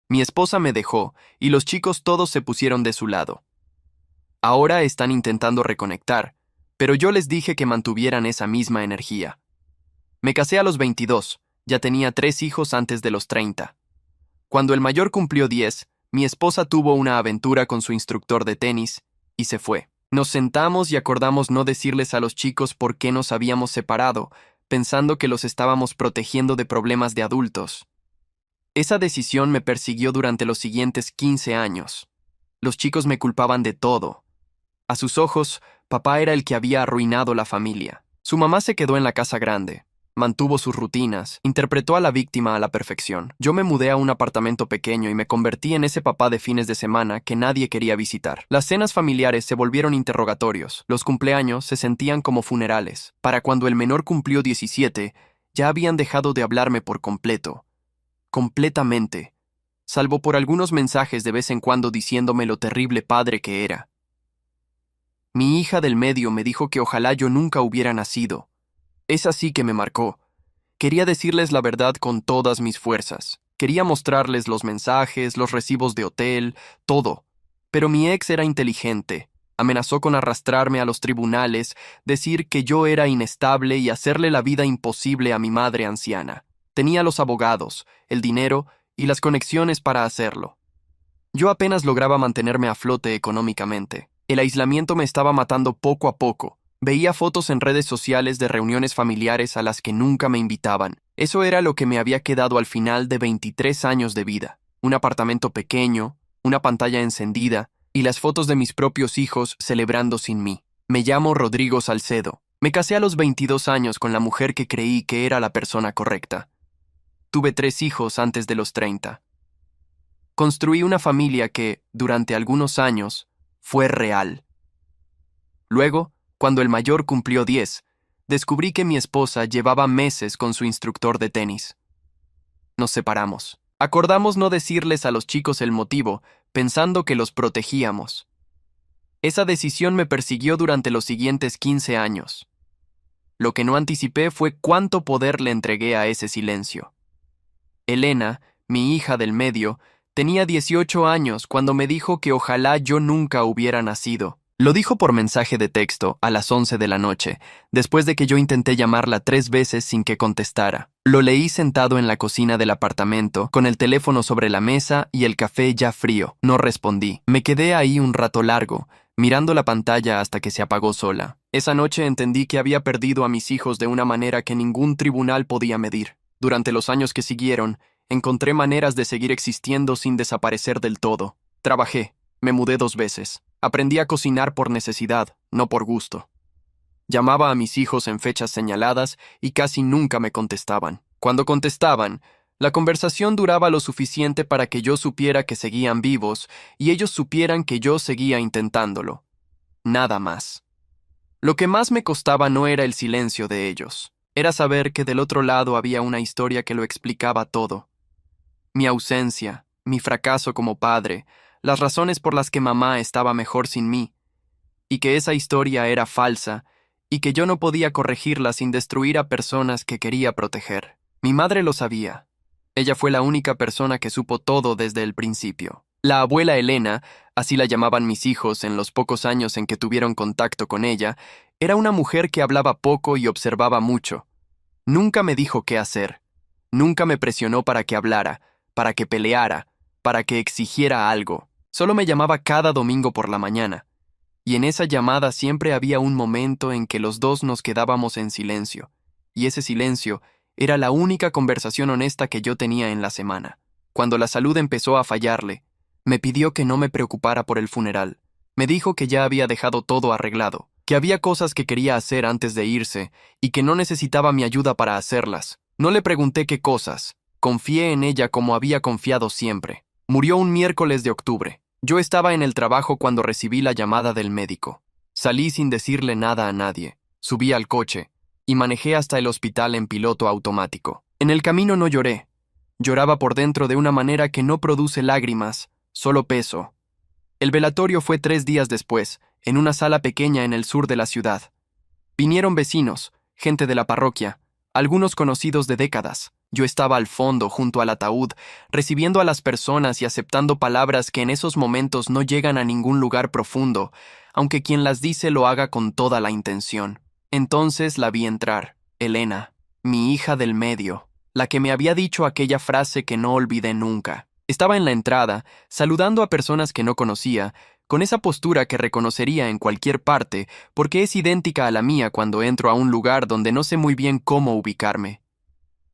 Mi esposa me dejó y los chicos todos se pusieron de su lado. Ahora están intentando reconectar, pero yo les dije que mantuvieran esa misma energía. Me casé a los 22, ya tenía 3 hijos antes de los 30. Cuando el mayor cumplió 10, mi esposa tuvo una aventura con su instructor de tenis y se fue. Nos sentamos y acordamos no decirles a los chicos por qué nos habíamos separado, pensando que los estábamos protegiendo de problemas de adultos. Esa decisión me persiguió durante los siguientes 15 años. Los chicos me culpaban de todo. A sus ojos, papá era el que había arruinado la familia. Su mamá se quedó en la casa grande, mantuvo sus rutinas, interpretó a la víctima a la perfección. Yo me mudé a un apartamento pequeño y me convertí en ese papá de fines de semana que nadie quería visitar. Las cenas familiares se volvieron interrogatorios, los cumpleaños se sentían como funerales. Para cuando el menor cumplió 17, ya habían dejado de hablarme por completo. Completamente. Salvo por algunos mensajes de vez en cuando diciéndome lo terrible padre que era. Mi hija del medio me dijo que ojalá yo nunca hubiera nacido. Es así que me marcó. Quería decirles la verdad con todas mis fuerzas. Quería mostrarles los mensajes, los recibos de hotel, todo. Pero mi ex era inteligente. Amenazó con arrastrarme a los tribunales, decir que yo era inestable y hacerle la vida imposible a mi madre anciana. Tenía los abogados, el dinero y las conexiones para hacerlo. Yo apenas lograba mantenerme a flote económicamente. El aislamiento me estaba matando poco a poco. Veía fotos en redes sociales de reuniones familiares a las que nunca me invitaban. Eso era lo que me había quedado al final de 23 años de vida. Un apartamento pequeño, una pantalla encendida y las fotos de mis propios hijos celebrando sin mí. Me llamo Rodrigo Salcedo. Me casé a los 22 años con la mujer que creí que era la persona correcta. Tuve 3 hijos antes de los 30. Construí una familia que, durante algunos años, fue real. Luego, cuando el mayor cumplió 10, descubrí que mi esposa llevaba meses con su instructor de tenis. Nos separamos. Acordamos no decirles a los chicos el motivo, pensando que los protegíamos. Esa decisión me persiguió durante los siguientes 15 años. Lo que no anticipé fue cuánto poder le entregué a ese silencio. Elena, mi hija del medio, tenía 18 años cuando me dijo que ojalá yo nunca hubiera nacido. Lo dijo por mensaje de texto a las 11 de la noche, después de que yo intenté llamarla 3 veces sin que contestara. Lo leí sentado en la cocina del apartamento, con el teléfono sobre la mesa y el café ya frío. No respondí. Me quedé ahí un rato largo, mirando la pantalla hasta que se apagó sola. Esa noche entendí que había perdido a mis hijos de una manera que ningún tribunal podía medir. Durante los años que siguieron, encontré maneras de seguir existiendo sin desaparecer del todo. Trabajé, me mudé 2 veces. Aprendí a cocinar por necesidad, no por gusto. Llamaba a mis hijos en fechas señaladas y casi nunca me contestaban. Cuando contestaban, la conversación duraba lo suficiente para que yo supiera que seguían vivos y ellos supieran que yo seguía intentándolo. Nada más. Lo que más me costaba no era el silencio de ellos. Era saber que del otro lado había una historia que lo explicaba todo. Mi ausencia, mi fracaso como padre, las razones por las que mamá estaba mejor sin mí, y que esa historia era falsa, y que yo no podía corregirla sin destruir a personas que quería proteger. Mi madre lo sabía. Ella fue la única persona que supo todo desde el principio. La abuela Elena, así la llamaban mis hijos en los pocos años en que tuvieron contacto con ella, era una mujer que hablaba poco y observaba mucho. Nunca me dijo qué hacer. Nunca me presionó para que hablara, para que peleara, para que exigiera algo. Solo me llamaba cada domingo por la mañana, y en esa llamada siempre había un momento en que los dos nos quedábamos en silencio, y ese silencio era la única conversación honesta que yo tenía en la semana. Cuando la salud empezó a fallarle, me pidió que no me preocupara por el funeral. Me dijo que ya había dejado todo arreglado, que había cosas que quería hacer antes de irse y que no necesitaba mi ayuda para hacerlas. No le pregunté qué cosas. Confié en ella como había confiado siempre. Murió un miércoles de octubre. Yo estaba en el trabajo cuando recibí la llamada del médico. Salí sin decirle nada a nadie. Subí al coche y manejé hasta el hospital en piloto automático. En el camino no lloré. Lloraba por dentro de una manera que no produce lágrimas, solo peso. El velatorio fue 3 días después, en una sala pequeña en el sur de la ciudad. Vinieron vecinos, gente de la parroquia, algunos conocidos de décadas. Yo estaba al fondo, junto al ataúd, recibiendo a las personas y aceptando palabras que en esos momentos no llegan a ningún lugar profundo, aunque quien las dice lo haga con toda la intención. Entonces la vi entrar, Elena, mi hija del medio, la que me había dicho aquella frase que no olvidé nunca. Estaba en la entrada, saludando a personas que no conocía, con esa postura que reconocería en cualquier parte, porque es idéntica a la mía cuando entro a un lugar donde no sé muy bien cómo ubicarme.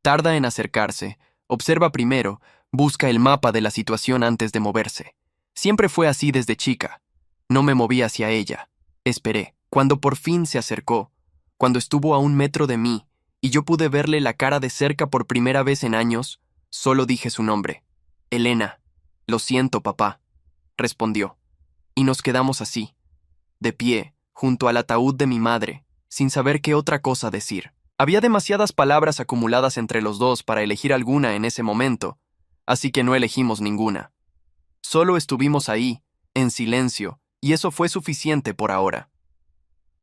Tarda en acercarse, observa primero, busca el mapa de la situación antes de moverse. Siempre fue así desde chica. No me moví hacia ella. Esperé. Cuando por fin se acercó, cuando estuvo a 1 metro de mí, y yo pude verle la cara de cerca por primera vez en años, solo dije su nombre. Elena. Lo siento, papá, respondió. Y nos quedamos así, de pie, junto al ataúd de mi madre, sin saber qué otra cosa decir. Había demasiadas palabras acumuladas entre los dos para elegir alguna en ese momento, así que no elegimos ninguna. Solo estuvimos ahí, en silencio, y eso fue suficiente por ahora.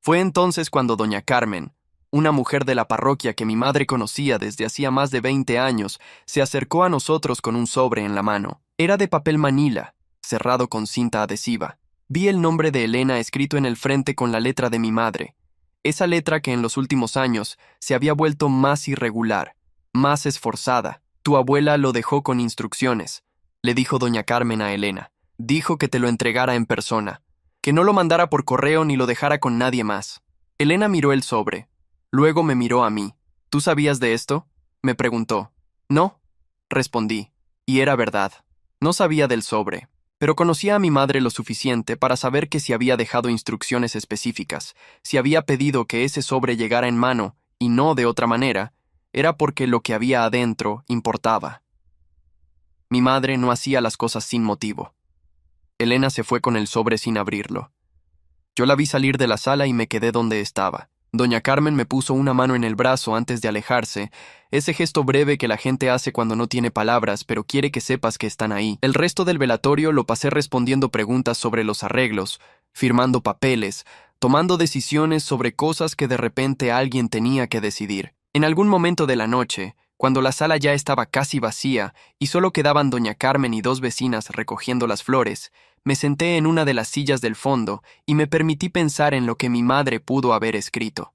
Fue entonces cuando doña Carmen, una mujer de la parroquia que mi madre conocía desde hacía más de 20 años, se acercó a nosotros con un sobre en la mano. Era de papel manila, cerrado con cinta adhesiva. Vi el nombre de Elena escrito en el frente con la letra de mi madre. Esa letra que en los últimos años se había vuelto más irregular, más esforzada. Tu abuela lo dejó con instrucciones, le dijo doña Carmen a Elena. Dijo que te lo entregara en persona, que no lo mandara por correo ni lo dejara con nadie más. Elena miró el sobre. Luego me miró a mí. ¿Tú sabías de esto?, me preguntó. No, respondí. Y era verdad. No sabía del sobre, pero conocía a mi madre lo suficiente para saber que si había dejado instrucciones específicas, si había pedido que ese sobre llegara en mano y no de otra manera, era porque lo que había adentro importaba. Mi madre no hacía las cosas sin motivo. Elena se fue con el sobre sin abrirlo. Yo la vi salir de la sala y me quedé donde estaba. Doña Carmen me puso una mano en el brazo antes de alejarse, ese gesto breve que la gente hace cuando no tiene palabras, pero quiere que sepas que están ahí. El resto del velatorio lo pasé respondiendo preguntas sobre los arreglos, firmando papeles, tomando decisiones sobre cosas que de repente alguien tenía que decidir. En algún momento de la noche, cuando la sala ya estaba casi vacía y solo quedaban doña Carmen y 2 vecinas recogiendo las flores, me senté en una de las sillas del fondo y me permití pensar en lo que mi madre pudo haber escrito.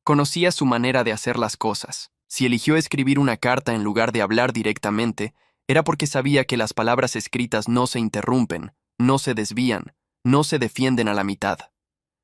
Conocía su manera de hacer las cosas. Si eligió escribir una carta en lugar de hablar directamente, era porque sabía que las palabras escritas no se interrumpen, no se desvían, no se defienden a la mitad.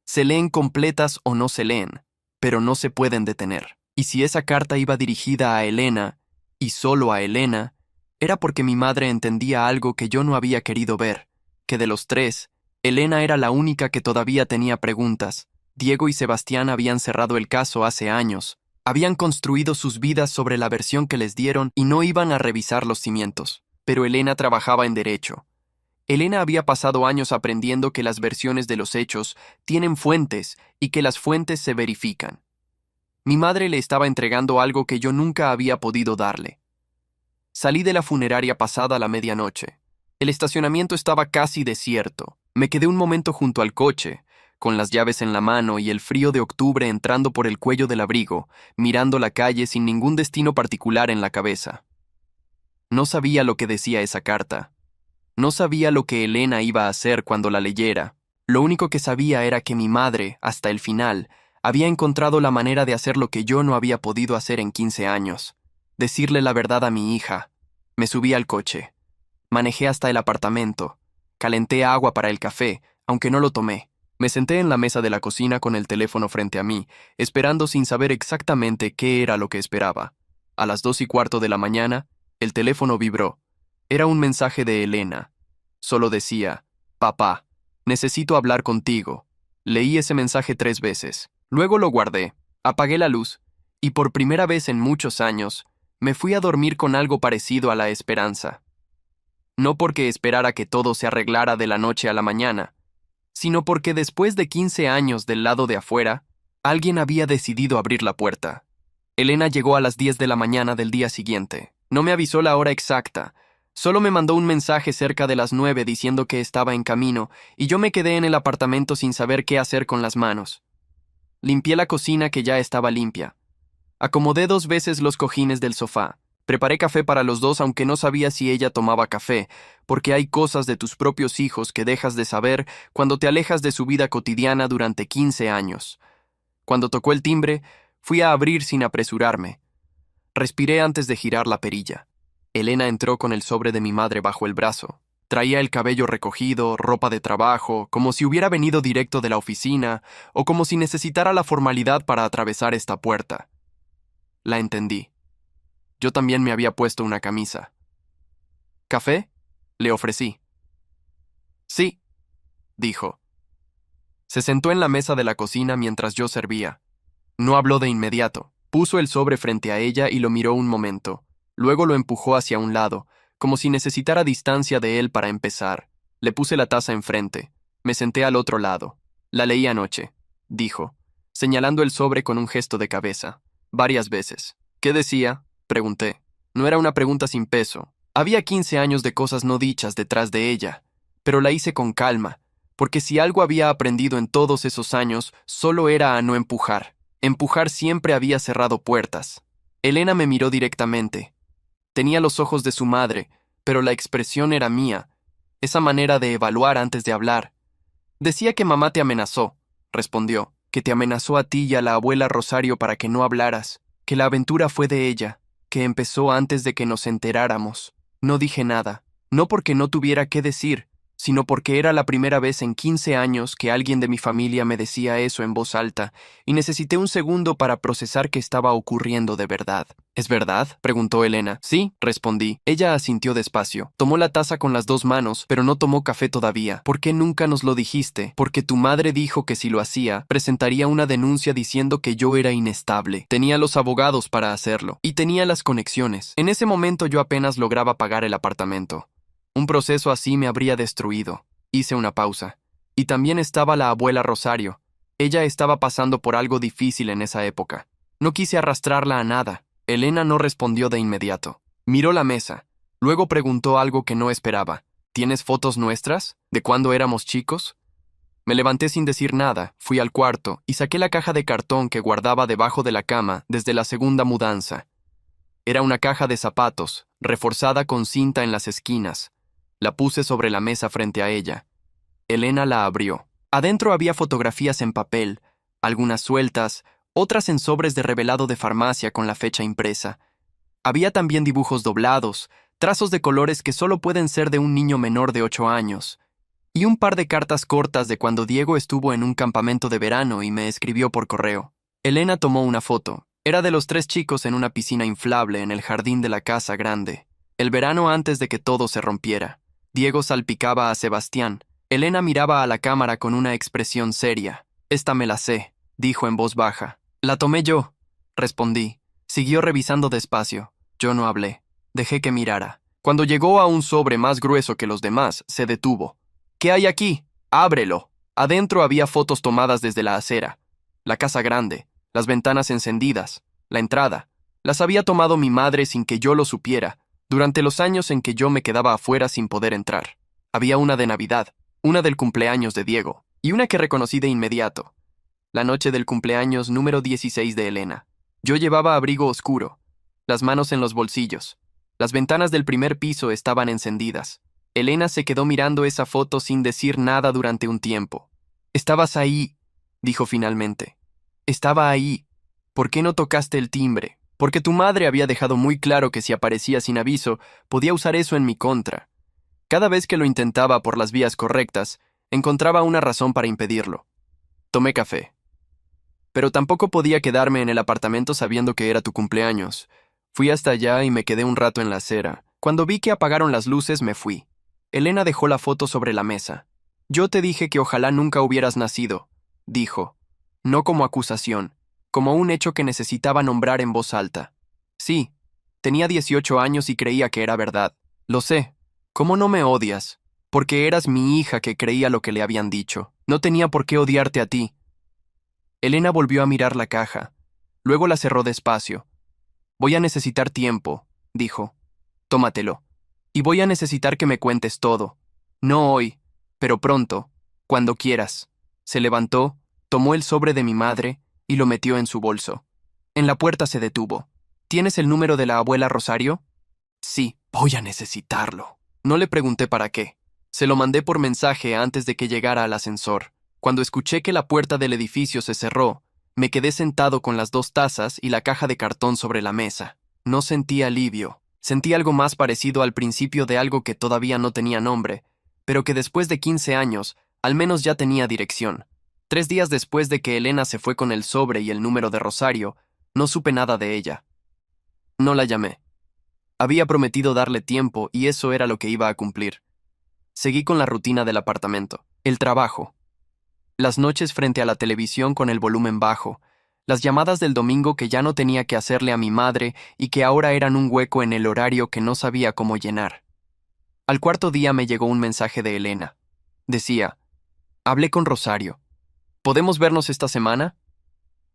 Se leen completas o no se leen, pero no se pueden detener. Y si esa carta iba dirigida a Elena, y solo a Elena, era porque mi madre entendía algo que yo no había querido ver, que de los 3, Elena era la única que todavía tenía preguntas. Diego y Sebastián habían cerrado el caso hace años, habían construido sus vidas sobre la versión que les dieron y no iban a revisar los cimientos. Pero Elena trabajaba en derecho. Elena había pasado años aprendiendo que las versiones de los hechos tienen fuentes y que las fuentes se verifican. Mi madre le estaba entregando algo que yo nunca había podido darle. Salí de la funeraria pasada la medianoche. El estacionamiento estaba casi desierto. Me quedé un momento junto al coche, con las llaves en la mano y el frío de octubre entrando por el cuello del abrigo, mirando la calle sin ningún destino particular en la cabeza. No sabía lo que decía esa carta. No sabía lo que Elena iba a hacer cuando la leyera. Lo único que sabía era que mi madre, hasta el final, había encontrado la manera de hacer lo que yo no había podido hacer en 15 años. Decirle la verdad a mi hija. Me subí al coche. Manejé hasta el apartamento. Calenté agua para el café, aunque no lo tomé. Me senté en la mesa de la cocina con el teléfono frente a mí, esperando sin saber exactamente qué era lo que esperaba. A las 2:15 de la mañana, el teléfono vibró. Era un mensaje de Elena. Solo decía, «Papá, necesito hablar contigo». Leí ese mensaje 3 veces. Luego lo guardé, apagué la luz, y por primera vez en muchos años, me fui a dormir con algo parecido a la esperanza. No porque esperara que todo se arreglara de la noche a la mañana, sino porque después de 15 años del lado de afuera, alguien había decidido abrir la puerta. Elena llegó a las 10 de la mañana del día siguiente. No me avisó la hora exacta, solo me mandó un mensaje cerca de las 9 diciendo que estaba en camino, y yo me quedé en el apartamento sin saber qué hacer con las manos. Limpié la cocina que ya estaba limpia. Acomodé 2 veces los cojines del sofá. Preparé café para los dos aunque no sabía si ella tomaba café, porque hay cosas de tus propios hijos que dejas de saber cuando te alejas de su vida cotidiana durante 15 años. Cuando tocó el timbre, fui a abrir sin apresurarme. Respiré antes de girar la perilla. Elena entró con el sobre de mi madre bajo el brazo. Traía el cabello recogido, ropa de trabajo, como si hubiera venido directo de la oficina, o como si necesitara la formalidad para atravesar esta puerta. La entendí. Yo también me había puesto una camisa. ¿Café? Le ofrecí. Sí, dijo. Se sentó en la mesa de la cocina mientras yo servía. No habló de inmediato. Puso el sobre frente a ella y lo miró un momento. Luego lo empujó hacia un lado, como si necesitara distancia de él para empezar. Le puse la taza enfrente. Me senté al otro lado. La leí anoche, dijo, señalando el sobre con un gesto de cabeza. Varias veces. ¿Qué decía? Pregunté. No era una pregunta sin peso. Había 15 años de cosas no dichas detrás de ella, pero la hice con calma, porque si algo había aprendido en todos esos años, solo era a no empujar. Empujar siempre había cerrado puertas. Elena me miró directamente. Tenía los ojos de su madre, pero la expresión era mía, esa manera de evaluar antes de hablar. Decía que mamá te amenazó, respondió, que te amenazó a ti y a la abuela Rosario para que no hablaras, que la aventura fue de ella, que empezó antes de que nos enteráramos. No dije nada, no porque no tuviera qué decir, sino porque era la primera vez en 15 años que alguien de mi familia me decía eso en voz alta, y necesité un segundo para procesar que estaba ocurriendo de verdad. ¿Es verdad?, preguntó Elena. Sí, respondí. Ella asintió despacio. Tomó la taza con las 2 manos, pero no tomó café todavía. ¿Por qué nunca nos lo dijiste? Porque tu madre dijo que si lo hacía, presentaría una denuncia diciendo que yo era inestable. Tenía los abogados para hacerlo, y tenía las conexiones. En ese momento yo apenas lograba pagar el apartamento. Un proceso así me habría destruido. Hice una pausa. Y también estaba la abuela Rosario. Ella estaba pasando por algo difícil en esa época. No quise arrastrarla a nada. Elena no respondió de inmediato. Miró la mesa. Luego preguntó algo que no esperaba. ¿Tienes fotos nuestras? ¿De cuando éramos chicos? Me levanté sin decir nada, fui al cuarto y saqué la caja de cartón que guardaba debajo de la cama desde la segunda mudanza. Era una caja de zapatos, reforzada con cinta en las esquinas. La puse sobre la mesa frente a ella. Elena la abrió. Adentro había fotografías en papel, algunas sueltas, otras en sobres de revelado de farmacia con la fecha impresa. Había también dibujos doblados, trazos de colores que solo pueden ser de un niño menor de 8 años, y un par de cartas cortas de cuando Diego estuvo en un campamento de verano y me escribió por correo. Elena tomó una foto. Era de los 3 chicos en una piscina inflable en el jardín de la casa grande. El verano antes de que todo se rompiera. Diego salpicaba a Sebastián. Elena miraba a la cámara con una expresión seria. «Esta me la sé», dijo en voz baja. «La tomé yo», respondí. Siguió revisando despacio. Yo no hablé. Dejé que mirara. Cuando llegó a un sobre más grueso que los demás, se detuvo. «¿Qué hay aquí? Ábrelo». Adentro había fotos tomadas desde la acera. La casa grande, las ventanas encendidas, la entrada. Las había tomado mi madre sin que yo lo supiera, durante los años en que yo me quedaba afuera sin poder entrar. Había una de Navidad, una del cumpleaños de Diego, y una que reconocí de inmediato. La noche del cumpleaños número 16 de Elena. Yo llevaba abrigo oscuro, las manos en los bolsillos. Las ventanas del primer piso estaban encendidas. Elena se quedó mirando esa foto sin decir nada durante un tiempo. «Estabas ahí», dijo finalmente. «Estaba ahí. ¿Por qué no tocaste el timbre? Porque tu madre había dejado muy claro que si aparecía sin aviso, podía usar eso en mi contra. Cada vez que lo intentaba por las vías correctas, encontraba una razón para impedirlo. Tomé café. Pero tampoco podía quedarme en el apartamento sabiendo que era tu cumpleaños. Fui hasta allá y me quedé un rato en la acera. Cuando vi que apagaron las luces, me fui. Elena dejó la foto sobre la mesa. «Yo te dije que ojalá nunca hubieras nacido», dijo. No como acusación, como un hecho que necesitaba nombrar en voz alta. Sí, tenía 18 años y creía que era verdad. Lo sé. ¿Cómo no me odias? Porque eras mi hija que creía lo que le habían dicho. No tenía por qué odiarte a ti. Elena volvió a mirar la caja. Luego la cerró despacio. «Voy a necesitar tiempo», dijo. «Tómatelo. Y voy a necesitar que me cuentes todo. No hoy, pero pronto, cuando quieras». Se levantó, tomó el sobre de mi madre y lo metió en su bolso. En la puerta se detuvo. ¿Tienes el número de la abuela Rosario? Sí, voy a necesitarlo. No le pregunté para qué. Se lo mandé por mensaje antes de que llegara al ascensor. Cuando escuché que la puerta del edificio se cerró, me quedé sentado con las 2 tazas y la caja de cartón sobre la mesa. No sentí alivio. Sentí algo más parecido al principio de algo que todavía no tenía nombre, pero que después de 15 años, al menos ya tenía dirección. 3 días después de que Elena se fue con el sobre y el número de Rosario, no supe nada de ella. No la llamé. Había prometido darle tiempo y eso era lo que iba a cumplir. Seguí con la rutina del apartamento. El trabajo. Las noches frente a la televisión con el volumen bajo. Las llamadas del domingo que ya no tenía que hacerle a mi madre y que ahora eran un hueco en el horario que no sabía cómo llenar. Al cuarto día me llegó un mensaje de Elena. Decía, hablé con Rosario. ¿Podemos vernos esta semana?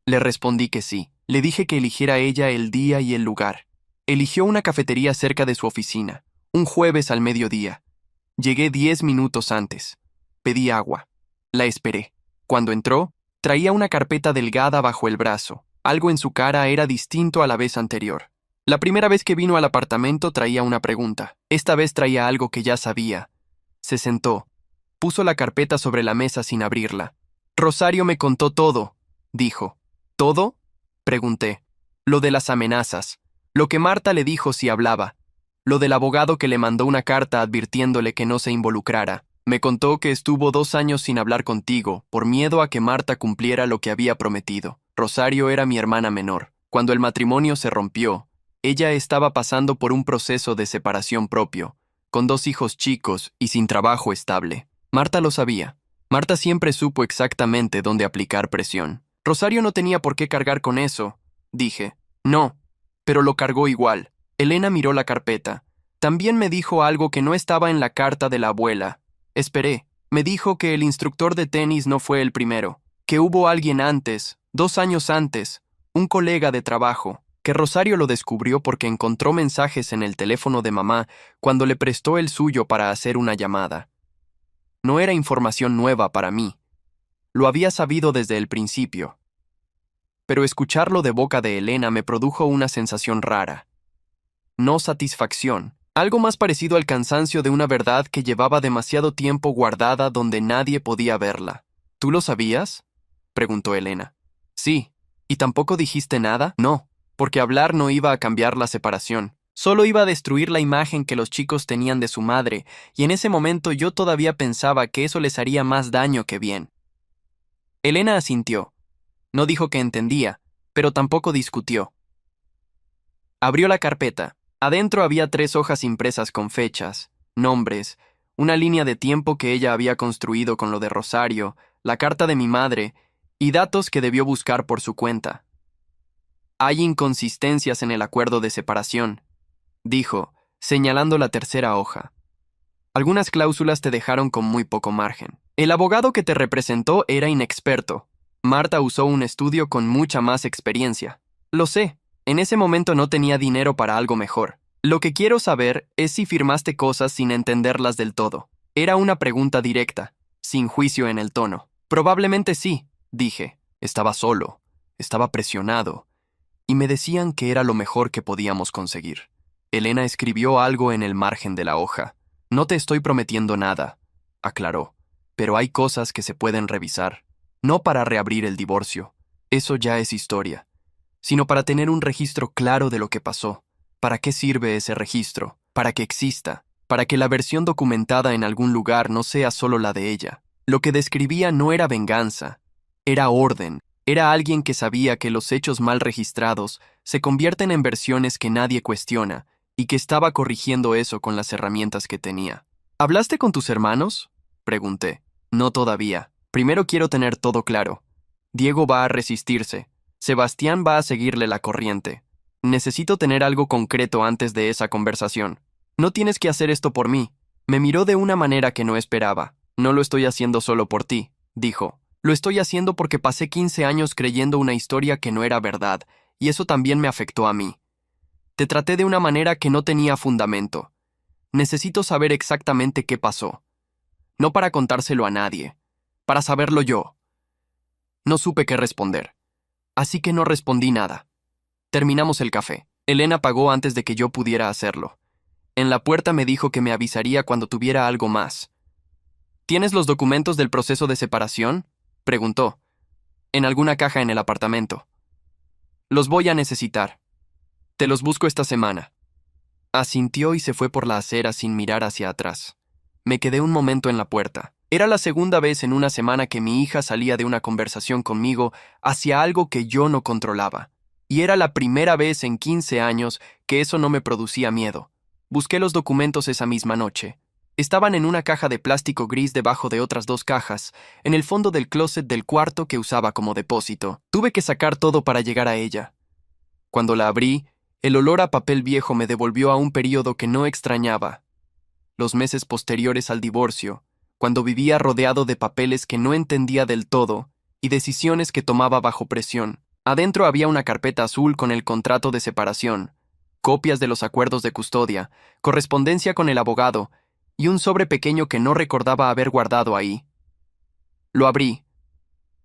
Le respondí que sí. Le dije que eligiera ella el día y el lugar. Eligió una cafetería cerca de su oficina, un jueves al mediodía. Llegué 10 minutos antes. Pedí agua. La esperé. Cuando entró, traía una carpeta delgada bajo el brazo. Algo en su cara era distinto a la vez anterior. La primera vez que vino al apartamento traía una pregunta. Esta vez traía algo que ya sabía. Se sentó. Puso la carpeta sobre la mesa sin abrirla. Rosario me contó todo, dijo. ¿Todo? Pregunté. Lo de las amenazas. Lo que Marta le dijo si hablaba. Lo del abogado que le mandó una carta advirtiéndole que no se involucrara. Me contó que estuvo 2 años sin hablar contigo, por miedo a que Marta cumpliera lo que había prometido. Rosario era mi hermana menor. Cuando el matrimonio se rompió, ella estaba pasando por un proceso de separación propio, con 2 hijos chicos y sin trabajo estable. Marta lo sabía. Marta siempre supo exactamente dónde aplicar presión. Rosario no tenía por qué cargar con eso, dije. No, pero lo cargó igual. Elena miró la carpeta. También me dijo algo que no estaba en la carta de la abuela. Esperé. Me dijo que el instructor de tenis no fue el primero, que hubo alguien antes, 2 años antes, un colega de trabajo, que Rosario lo descubrió porque encontró mensajes en el teléfono de mamá cuando le prestó el suyo para hacer una llamada. No era información nueva para mí. Lo había sabido desde el principio. Pero escucharlo de boca de Elena me produjo una sensación rara. No satisfacción, algo más parecido al cansancio de una verdad que llevaba demasiado tiempo guardada donde nadie podía verla. ¿Tú lo sabías?, preguntó Elena. Sí. ¿Y tampoco dijiste nada? No, porque hablar no iba a cambiar la separación. Solo iba a destruir la imagen que los chicos tenían de su madre, y en ese momento yo todavía pensaba que eso les haría más daño que bien. Elena asintió. No dijo que entendía, pero tampoco discutió. Abrió la carpeta. Adentro había 3 hojas impresas con fechas, nombres, una línea de tiempo que ella había construido con lo de Rosario, la carta de mi madre y datos que debió buscar por su cuenta. Hay inconsistencias en el acuerdo de separación, dijo, señalando la tercera hoja. Algunas cláusulas te dejaron con muy poco margen. El abogado que te representó era inexperto. Marta usó un estudio con mucha más experiencia. Lo sé. En ese momento no tenía dinero para algo mejor. Lo que quiero saber es si firmaste cosas sin entenderlas del todo. Era una pregunta directa, sin juicio en el tono. Probablemente sí, dije. Estaba solo, estaba presionado, y me decían que era lo mejor que podíamos conseguir. Elena escribió algo en el margen de la hoja. No te estoy prometiendo nada, aclaró, pero hay cosas que se pueden revisar. No para reabrir el divorcio, eso ya es historia, sino para tener un registro claro de lo que pasó. ¿Para qué sirve ese registro? Para que exista, para que la versión documentada en algún lugar no sea solo la de ella. Lo que describía no era venganza, era orden, era alguien que sabía que los hechos mal registrados se convierten en versiones que nadie cuestiona y que estaba corrigiendo eso con las herramientas que tenía. ¿Hablaste con tus hermanos?, pregunté. No todavía. Primero quiero tener todo claro. Diego va a resistirse. Sebastián va a seguirle la corriente. Necesito tener algo concreto antes de esa conversación. No tienes que hacer esto por mí. Me miró de una manera que no esperaba. No lo estoy haciendo solo por ti, dijo. Lo estoy haciendo porque pasé 15 años creyendo una historia que no era verdad, y eso también me afectó a mí. Te traté de una manera que no tenía fundamento. Necesito saber exactamente qué pasó. No para contárselo a nadie, para saberlo yo. No supe qué responder. Así que no respondí nada. Terminamos el café. Elena pagó antes de que yo pudiera hacerlo. En la puerta me dijo que me avisaría cuando tuviera algo más. ¿Tienes los documentos del proceso de separación?, preguntó. En alguna caja en el apartamento. Los voy a necesitar. Te los busco esta semana. Asintió y se fue por la acera sin mirar hacia atrás. Me quedé un momento en la puerta. Era la segunda vez en una semana que mi hija salía de una conversación conmigo hacia algo que yo no controlaba. Y era la primera vez en 15 años que eso no me producía miedo. Busqué los documentos esa misma noche. Estaban en una caja de plástico gris debajo de otras 2 cajas, en el fondo del closet del cuarto que usaba como depósito. Tuve que sacar todo para llegar a ella. Cuando la abrí, el olor a papel viejo me devolvió a un período que no extrañaba. Los meses posteriores al divorcio, cuando vivía rodeado de papeles que no entendía del todo y decisiones que tomaba bajo presión. Adentro había una carpeta azul con el contrato de separación, copias de los acuerdos de custodia, correspondencia con el abogado y un sobre pequeño que no recordaba haber guardado ahí. Lo abrí.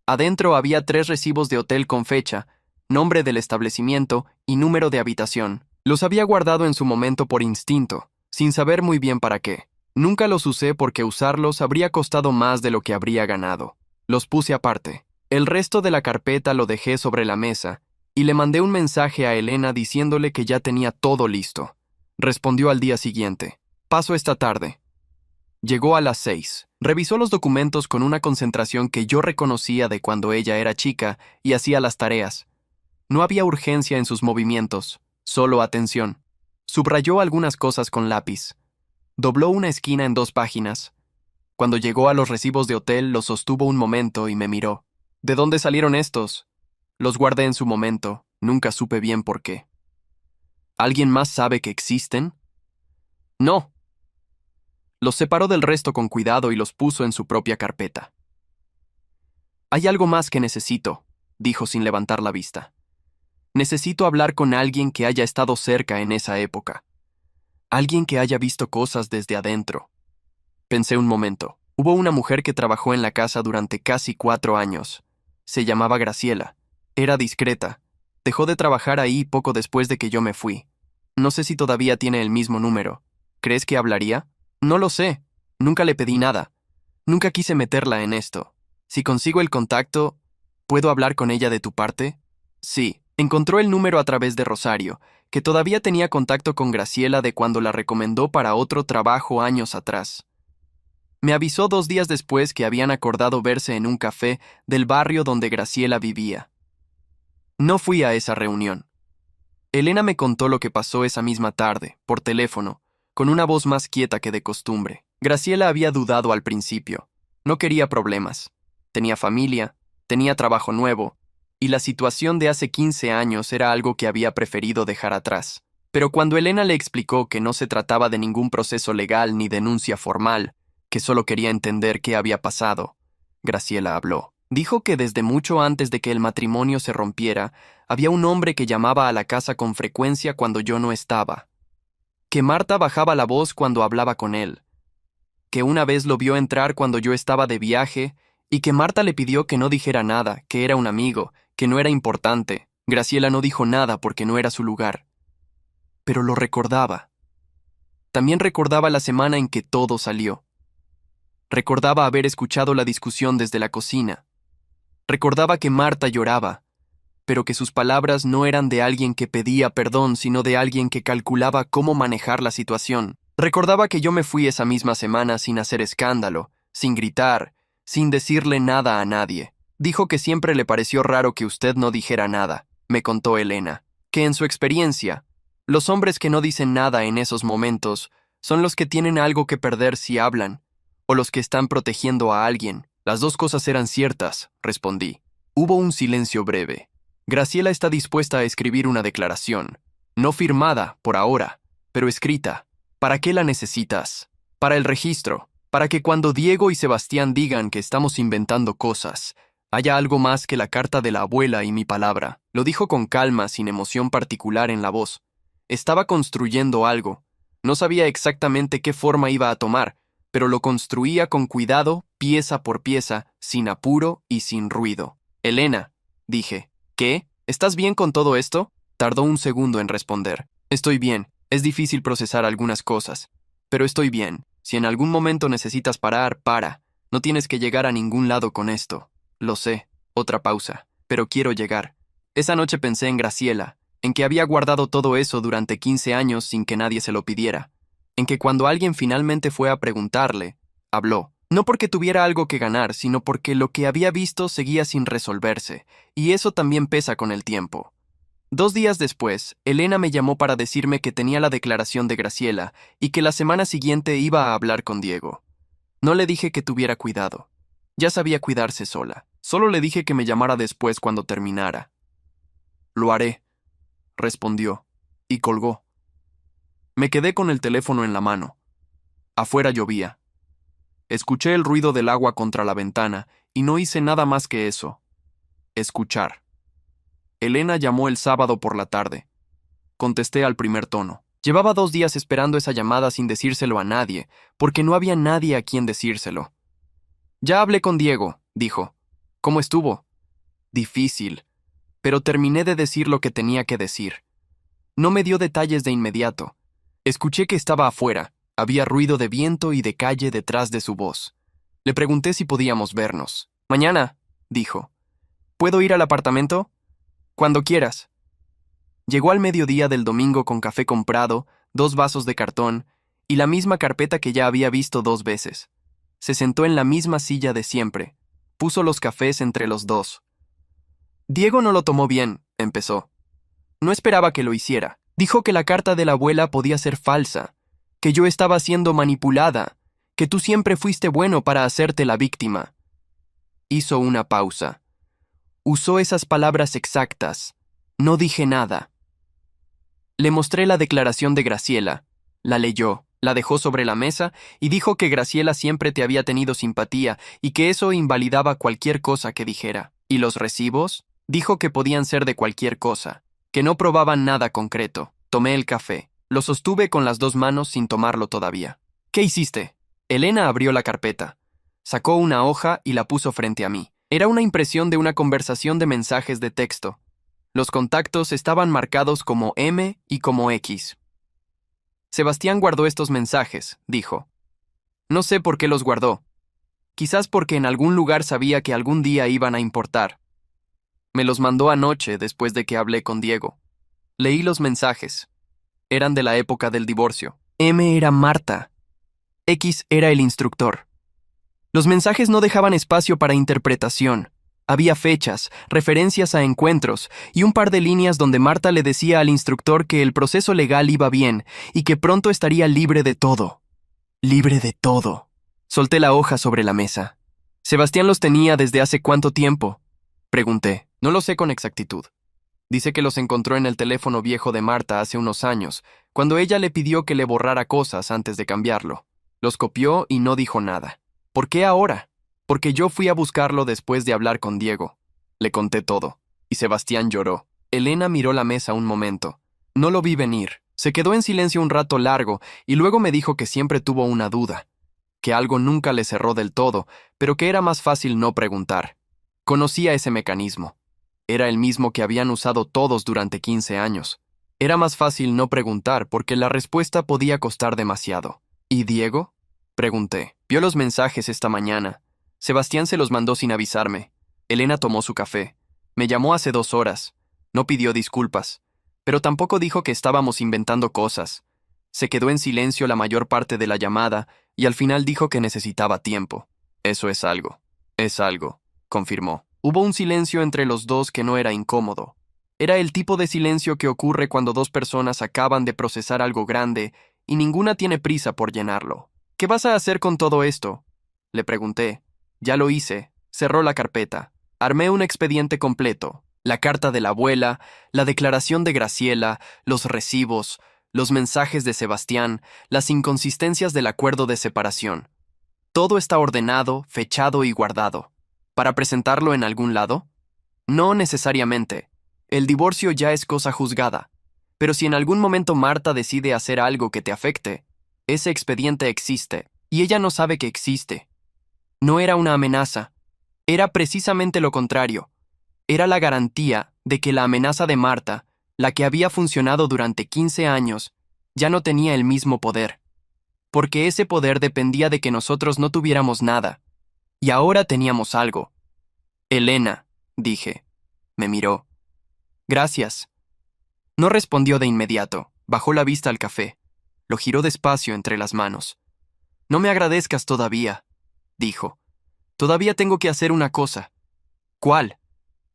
Adentro había 3 recibos de hotel con fecha, nombre del establecimiento y número de habitación. Los había guardado en su momento por instinto, sin saber muy bien para qué. Nunca los usé porque usarlos habría costado más de lo que habría ganado. Los puse aparte. El resto de la carpeta lo dejé sobre la mesa y le mandé un mensaje a Elena diciéndole que ya tenía todo listo. Respondió al día siguiente. Paso esta tarde. Llegó a las 6. Revisó los documentos con una concentración que yo reconocía de cuando ella era chica y hacía las tareas. No había urgencia en sus movimientos, solo atención. Subrayó algunas cosas con lápiz. Dobló una esquina en 2 páginas. Cuando llegó a los recibos de hotel, los sostuvo un momento y me miró. ¿De dónde salieron estos? Los guardé en su momento, nunca supe bien por qué. ¿Alguien más sabe que existen? No. Los separó del resto con cuidado y los puso en su propia carpeta. Hay algo más que necesito, dijo sin levantar la vista. Necesito hablar con alguien que haya estado cerca en esa época. Alguien que haya visto cosas desde adentro. Pensé un momento. Hubo una mujer que trabajó en la casa durante casi 4 años. Se llamaba Graciela. Era discreta. Dejó de trabajar ahí poco después de que yo me fui. No sé si todavía tiene el mismo número. ¿Crees que hablaría? No lo sé. Nunca le pedí nada. Nunca quise meterla en esto. Si consigo el contacto, ¿puedo hablar con ella de tu parte? Sí. Encontró el número a través de Rosario, que todavía tenía contacto con Graciela de cuando la recomendó para otro trabajo años atrás. Me avisó 2 días después que habían acordado verse en un café del barrio donde Graciela vivía. No fui a esa reunión. Elena me contó lo que pasó esa misma tarde, por teléfono, con una voz más quieta que de costumbre. Graciela había dudado al principio. No quería problemas. Tenía familia, tenía trabajo nuevo, y la situación de hace 15 años era algo que había preferido dejar atrás. Pero cuando Elena le explicó que no se trataba de ningún proceso legal ni denuncia formal, que solo quería entender qué había pasado, Graciela habló. Dijo que desde mucho antes de que el matrimonio se rompiera, había un hombre que llamaba a la casa con frecuencia cuando yo no estaba. Que Marta bajaba la voz cuando hablaba con él. Que una vez lo vio entrar cuando yo estaba de viaje y que Marta le pidió que no dijera nada, que era un amigo, que no era importante. Graciela no dijo nada porque no era su lugar. Pero lo recordaba. También recordaba la semana en que todo salió. Recordaba haber escuchado la discusión desde la cocina. Recordaba que Marta lloraba, pero que sus palabras no eran de alguien que pedía perdón, sino de alguien que calculaba cómo manejar la situación. Recordaba que yo me fui esa misma semana sin hacer escándalo, sin gritar, sin decirle nada a nadie. Dijo que siempre le pareció raro que usted no dijera nada, me contó Elena, que en su experiencia, los hombres que no dicen nada en esos momentos son los que tienen algo que perder si hablan, o los que están protegiendo a alguien. Las 2 cosas eran ciertas, respondí. Hubo un silencio breve. Graciela está dispuesta a escribir una declaración, no firmada, por ahora, pero escrita. ¿Para qué la necesitas? Para el registro, para que cuando Diego y Sebastián digan que estamos inventando cosas, haya algo más que la carta de la abuela y mi palabra. Lo dijo con calma, sin emoción particular en la voz. Estaba construyendo algo. No sabía exactamente qué forma iba a tomar, pero lo construía con cuidado, pieza por pieza, sin apuro y sin ruido. Elena, dije, ¿qué? ¿Estás bien con todo esto? Tardó un segundo en responder. Estoy bien. Es difícil procesar algunas cosas. Pero estoy bien. Si en algún momento necesitas parar, para. No tienes que llegar a ningún lado con esto. Lo sé. Otra pausa. Pero quiero llegar. Esa noche pensé en Graciela, en que había guardado todo eso durante 15 años sin que nadie se lo pidiera. En que cuando alguien finalmente fue a preguntarle, habló. No porque tuviera algo que ganar, sino porque lo que había visto seguía sin resolverse, y eso también pesa con el tiempo. 2 días después, Elena me llamó para decirme que tenía la declaración de Graciela y que la semana siguiente iba a hablar con Diego. No le dije que tuviera cuidado. Ya sabía cuidarse sola. Solo le dije que me llamara después cuando terminara. Lo haré, respondió, y colgó. Me quedé con el teléfono en la mano. Afuera llovía. Escuché el ruido del agua contra la ventana y no hice nada más que eso. Escuchar. Elena llamó el sábado por la tarde. Contesté al primer tono. Llevaba 2 días esperando esa llamada sin decírselo a nadie, porque no había nadie a quien decírselo. Ya hablé con Diego, dijo. ¿Cómo estuvo? Difícil, pero terminé de decir lo que tenía que decir. No me dio detalles de inmediato. Escuché que estaba afuera. Había ruido de viento y de calle detrás de su voz. Le pregunté si podíamos vernos. Mañana, dijo. ¿Puedo ir al apartamento? Cuando quieras. Llegó al mediodía del domingo con café comprado, 2 vasos de cartón y la misma carpeta que ya había visto 2 veces. Se sentó en la misma silla de siempre. Puso los cafés entre los dos. Diego no lo tomó bien, empezó. No esperaba que lo hiciera. Dijo que la carta de la abuela podía ser falsa, que yo estaba siendo manipulada, que tú siempre fuiste bueno para hacerte la víctima. Hizo una pausa. Usó esas palabras exactas. No dije nada. Le mostré la declaración de Graciela. La leyó, la dejó sobre la mesa y dijo que Graciela siempre te había tenido simpatía y que eso invalidaba cualquier cosa que dijera. ¿Y los recibos? Dijo que podían ser de cualquier cosa, que no probaban nada concreto. Tomé el café. Lo sostuve con las 2 manos sin tomarlo todavía. ¿Qué hiciste? Elena abrió la carpeta. Sacó una hoja y la puso frente a mí. Era una impresión de una conversación de mensajes de texto. Los contactos estaban marcados como M y como X. Sebastián guardó estos mensajes, dijo. No sé por qué los guardó. Quizás porque en algún lugar sabía que algún día iban a importar. Me los mandó anoche después de que hablé con Diego. Leí los mensajes. Eran de la época del divorcio. M era Marta. X era el instructor. Los mensajes no dejaban espacio para interpretación. Había fechas, referencias a encuentros y un par de líneas donde Marta le decía al instructor que el proceso legal iba bien y que pronto estaría libre de todo. Libre de todo. Solté la hoja sobre la mesa. ¿Sebastián los tenía desde hace cuánto tiempo? Pregunté. No lo sé con exactitud. Dice que los encontró en el teléfono viejo de Marta hace unos años, cuando ella le pidió que le borrara cosas antes de cambiarlo. Los copió y no dijo nada. ¿Por qué ahora? Porque yo fui a buscarlo después de hablar con Diego. Le conté todo, y Sebastián lloró. Elena miró la mesa un momento. No lo vi venir. Se quedó en silencio un rato largo y luego me dijo que siempre tuvo una duda, que algo nunca le cerró del todo, pero que era más fácil no preguntar. Conocía ese mecanismo. Era el mismo que habían usado todos durante 15 años. Era más fácil no preguntar porque la respuesta podía costar demasiado. ¿Y Diego? Pregunté. Vio los mensajes esta mañana. Sebastián se los mandó sin avisarme. Elena tomó su café. Me llamó hace 2 horas. No pidió disculpas, pero tampoco dijo que estábamos inventando cosas. Se quedó en silencio la mayor parte de la llamada y al final dijo que necesitaba tiempo. Eso es algo. Es algo, confirmó. Hubo un silencio entre los dos que no era incómodo. Era el tipo de silencio que ocurre cuando 2 personas acaban de procesar algo grande y ninguna tiene prisa por llenarlo. ¿Qué vas a hacer con todo esto? Le pregunté. Ya lo hice. Cerró la carpeta. Armé un expediente completo. La carta de la abuela, la declaración de Graciela, los recibos, los mensajes de Sebastián, las inconsistencias del acuerdo de separación. Todo está ordenado, fechado y guardado. ¿Para presentarlo en algún lado? No necesariamente. El divorcio ya es cosa juzgada. Pero si en algún momento Marta decide hacer algo que te afecte, ese expediente existe, y ella no sabe que existe. No era una amenaza. Era precisamente lo contrario. Era la garantía de que la amenaza de Marta la que había funcionado durante 15 años, ya no tenía el mismo poder, porque ese poder dependía de que nosotros no tuviéramos nada, y ahora teníamos algo. Elena, dije. Me miró. Gracias. No respondió de inmediato, bajó la vista al café, lo giró despacio entre las manos. No me agradezcas todavía, dijo. Todavía tengo que hacer una cosa. ¿Cuál?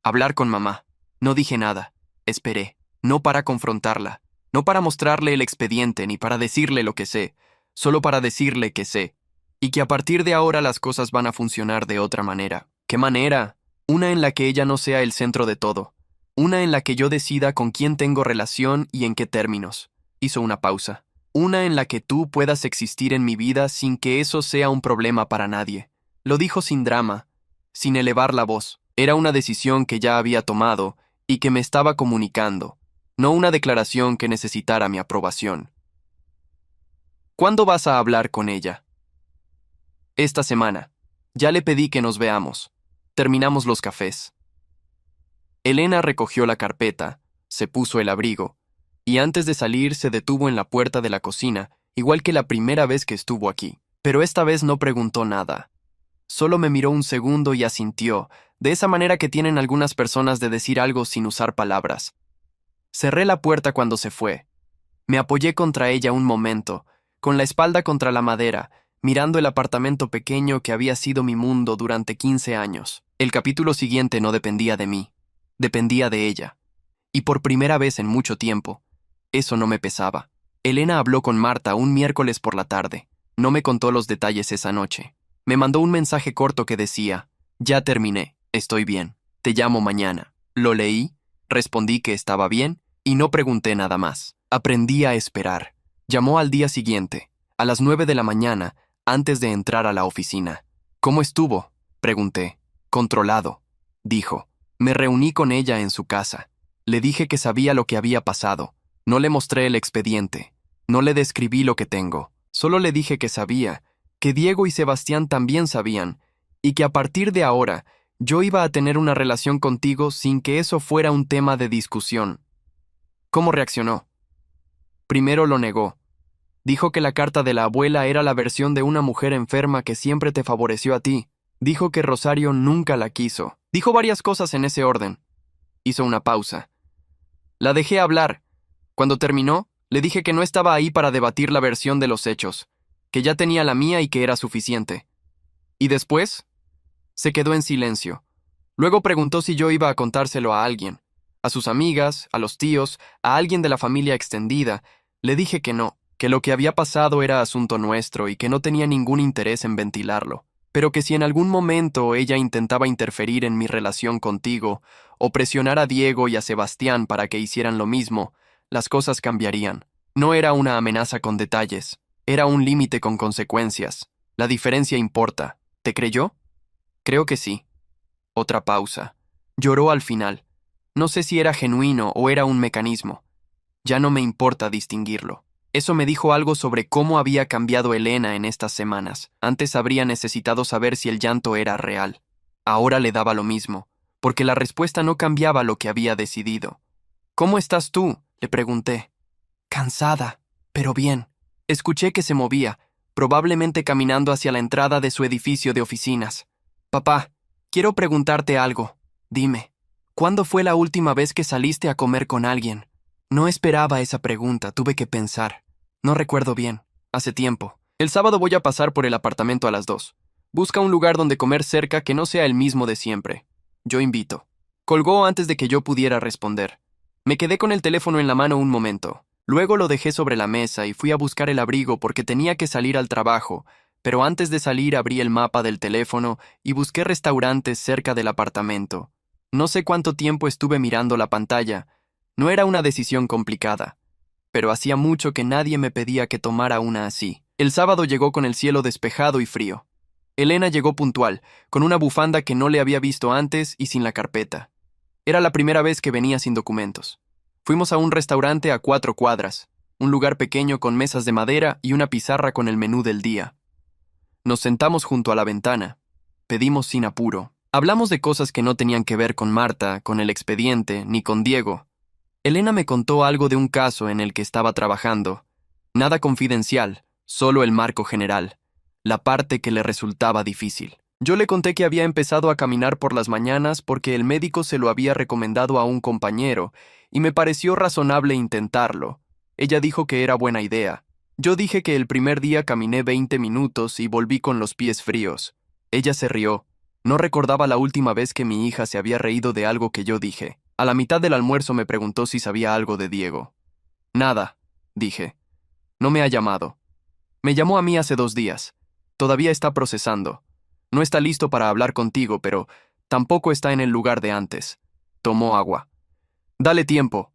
Hablar con mamá. No dije nada. Esperé, no para confrontarla, no para mostrarle el expediente ni para decirle lo que sé, solo para decirle que sé, y que a partir de ahora las cosas van a funcionar de otra manera. ¿Qué manera? Una en la que ella no sea el centro de todo. Una en la que yo decida con quién tengo relación y en qué términos. Hizo una pausa. Una en la que tú puedas existir en mi vida sin que eso sea un problema para nadie. Lo dijo sin drama, sin elevar la voz. Era una decisión que ya había tomado y que me estaba comunicando, no una declaración que necesitara mi aprobación. ¿Cuándo vas a hablar con ella? Esta semana. Ya le pedí que nos veamos. Terminamos los cafés. Elena recogió la carpeta, se puso el abrigo, y antes de salir se detuvo en la puerta de la cocina, igual que la primera vez que estuvo aquí. Pero esta vez no preguntó nada. Solo me miró un segundo y asintió, de esa manera que tienen algunas personas de decir algo sin usar palabras. Cerré la puerta cuando se fue. Me apoyé contra ella un momento, con la espalda contra la madera, mirando el apartamento pequeño que había sido mi mundo durante 15 años. El capítulo siguiente no dependía de mí, dependía de ella. Y por primera vez en mucho tiempo, eso no me pesaba. Elena habló con Marta un miércoles por la tarde. No me contó los detalles esa noche. Me mandó un mensaje corto que decía: ya terminé, estoy bien, te llamo mañana. Lo leí, respondí que estaba bien y no pregunté nada más. Aprendí a esperar. Llamó al día siguiente, a las 9 de la mañana, antes de entrar a la oficina. ¿Cómo estuvo?, pregunté. Controlado, dijo. Me reuní con ella en su casa. Le dije que sabía lo que había pasado. No le mostré el expediente. No le describí lo que tengo. Solo le dije que sabía, que Diego y Sebastián también sabían, y que a partir de ahora yo iba a tener una relación contigo sin que eso fuera un tema de discusión. ¿Cómo reaccionó? Primero lo negó. Dijo que la carta de la abuela era la versión de una mujer enferma que siempre te favoreció a ti. Dijo que Rosario nunca la quiso. Dijo varias cosas en ese orden. Hizo una pausa. La dejé hablar. Cuando terminó, le dije que no estaba ahí para debatir la versión de los hechos, que ya tenía la mía y que era suficiente. ¿Y después? Se quedó en silencio. Luego preguntó si yo iba a contárselo a alguien, a sus amigas, a los tíos, a alguien de la familia extendida. Le dije que no, que lo que había pasado era asunto nuestro y que no tenía ningún interés en ventilarlo, pero que si en algún momento ella intentaba interferir en mi relación contigo, o presionar a Diego y a Sebastián para que hicieran lo mismo, las cosas cambiarían. No era una amenaza con detalles, era un límite con consecuencias. La diferencia importa. ¿Te creyó? Creo que sí. Otra pausa. Lloró al final. No sé si era genuino o era un mecanismo. Ya no me importa distinguirlo. Eso me dijo algo sobre cómo había cambiado Elena en estas semanas. Antes habría necesitado saber si el llanto era real. Ahora le daba lo mismo, porque la respuesta no cambiaba lo que había decidido. ¿Cómo estás tú?, le pregunté. Cansada, pero bien. Escuché que se movía, probablemente caminando hacia la entrada de su edificio de oficinas. Papá, quiero preguntarte algo. Dime, ¿cuándo fue la última vez que saliste a comer con alguien? No esperaba esa pregunta, tuve que pensar. No recuerdo bien. Hace tiempo. El sábado voy a pasar por el apartamento a las 2. Busca un lugar donde comer cerca que no sea el mismo de siempre. Yo invito. Colgó antes de que yo pudiera responder. Me quedé con el teléfono en la mano un momento. Luego lo dejé sobre la mesa y fui a buscar el abrigo porque tenía que salir al trabajo, pero antes de salir abrí el mapa del teléfono y busqué restaurantes cerca del apartamento. No sé cuánto tiempo estuve mirando la pantalla. No era una decisión complicada, pero hacía mucho que nadie me pedía que tomara una así. El sábado llegó con el cielo despejado y frío. Elena llegó puntual, con una bufanda que no le había visto antes y sin la carpeta. Era la primera vez que venía sin documentos. Fuimos a un restaurante a 4 cuadras, un lugar pequeño con mesas de madera y una pizarra con el menú del día. Nos sentamos junto a la ventana. Pedimos sin apuro. Hablamos de cosas que no tenían que ver con Marta, con el expediente, ni con Diego. Elena me contó algo de un caso en el que estaba trabajando. Nada confidencial, solo el marco general, la parte que le resultaba difícil. Yo le conté que había empezado a caminar por las mañanas porque el médico se lo había recomendado a un compañero, y me pareció razonable intentarlo. Ella dijo que era buena idea. Yo dije que el primer día caminé 20 minutos y volví con los pies fríos. Ella se rió. No recordaba la última vez que mi hija se había reído de algo que yo dije. A la mitad del almuerzo me preguntó si sabía algo de Diego. Nada, dije. No me ha llamado. Me llamó a mí hace 2 días. Todavía está procesando. No está listo para hablar contigo, pero tampoco está en el lugar de antes. Tomó agua. Dale tiempo.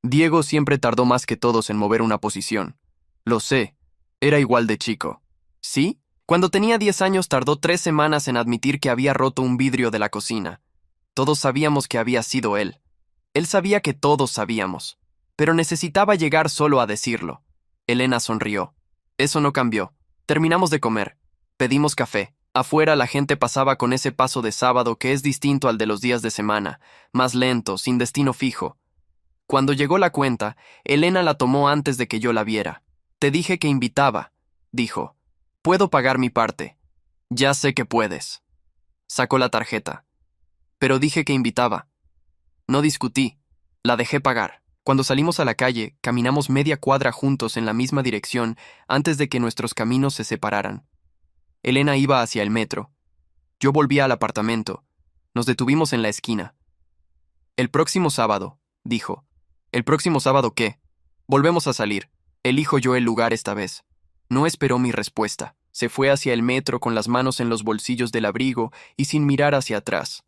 Diego siempre tardó más que todos en mover una posición. Lo sé. Era igual de chico. ¿Sí? Cuando tenía 10 años tardó 3 semanas en admitir que había roto un vidrio de la cocina. Todos sabíamos que había sido él. Él sabía que todos sabíamos. Pero necesitaba llegar solo a decirlo. Elena sonrió. Eso no cambió. Terminamos de comer. Pedimos café. Afuera la gente pasaba con ese paso de sábado que es distinto al de los días de semana, más lento, sin destino fijo. Cuando llegó la cuenta, Elena la tomó antes de que yo la viera. Te dije que invitaba, dijo. Puedo pagar mi parte. Ya sé que puedes. Sacó la tarjeta. Pero dije que invitaba. No discutí. La dejé pagar. Cuando salimos a la calle, caminamos media cuadra juntos en la misma dirección antes de que nuestros caminos se separaran. Elena iba hacia el metro. Yo volvía al apartamento. Nos detuvimos en la esquina. El próximo sábado, dijo. ¿El próximo sábado qué? Volvemos a salir. Elijo yo el lugar esta vez. No esperó mi respuesta. Se fue hacia el metro con las manos en los bolsillos del abrigo y sin mirar hacia atrás.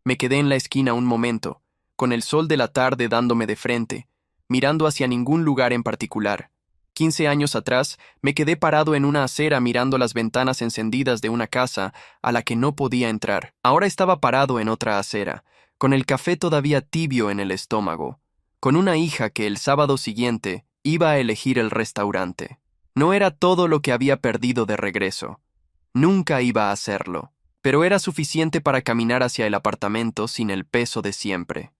Me quedé en la esquina un momento, con el sol de la tarde dándome de frente, mirando hacia ningún lugar en particular. 15 años atrás, me quedé parado en una acera mirando las ventanas encendidas de una casa a la que no podía entrar. Ahora estaba parado en otra acera, con el café todavía tibio en el estómago, con una hija que el sábado siguiente iba a elegir el restaurante. No era todo lo que había perdido de regreso. Nunca iba a hacerlo, pero era suficiente para caminar hacia el apartamento sin el peso de siempre.